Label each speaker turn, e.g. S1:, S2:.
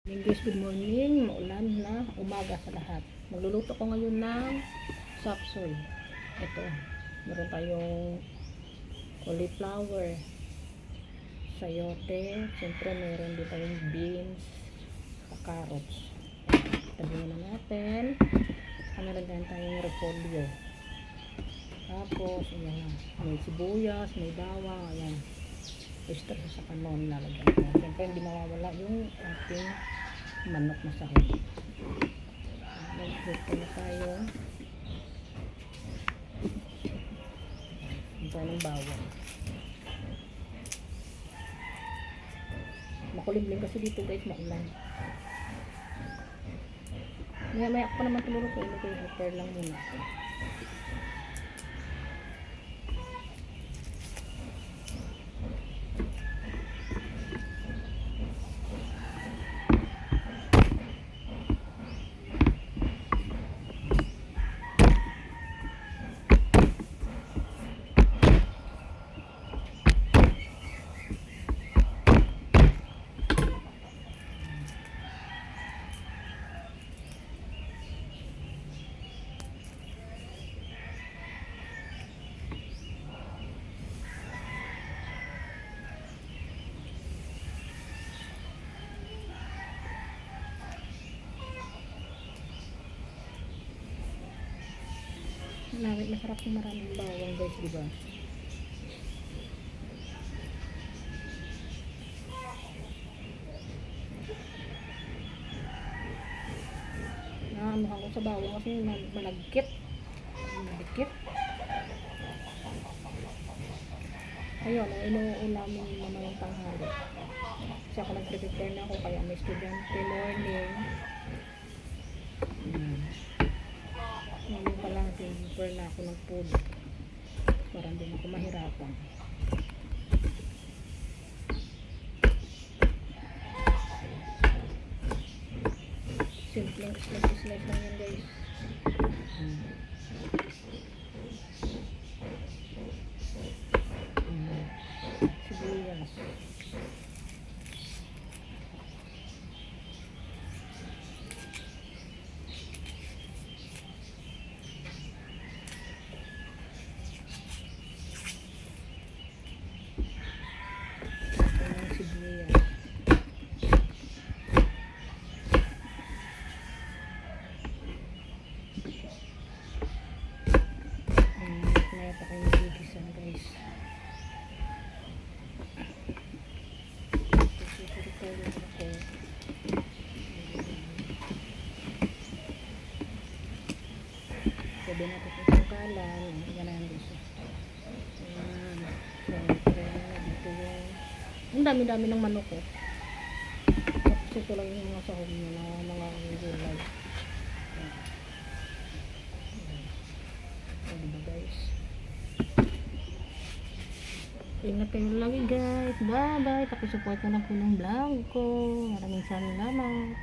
S1: Guys, good morning. Maulan na umaga sa lahat. Magluluto ko ngayon ng sapsoy. Ito, meron tayong cauliflower, sayote, siyempre meron din tayong beans, carrots. Tabi na natin. Meron din tayong repolyo. Tapos, ayan, may sibuyas, may bawang, ayan. Oyster sa kanon lalagyan ko. Siyempre hindi mawawala yung ating manok na sahog. Mag-fruit na tayo. Ito ng bawang. Makulimlim kasi dito guys, maulan. Maya pa naman tuluro ko. Ito yung hopper lang muna. Masarap yung maraming bawang guys, diba? Ano ako sa bawang kasi malagkit. Malagkit. Ayun, inuulamin naman yung tanghali. Kasi ako nag-prepare na ako kaya may estudyante morning. Ngayon pa lang prepare na ako ng food para hindi ako mahirapan. Simple slice lang yan guys. Sibuyas. Pa kayo gigisan guys. Susunod ako. Pwede natin itong sangkalan. Ganahan guys. Ayan. Siyempre, dito yung ang dami-dami ng manok ko. Tapos ito lang yung mga sahog nyo na mga gulay. Diba guys? Ingat kayo lagi guys. Bye bye. Pakisupport na lang po ng vlog ko. Maraming salamat.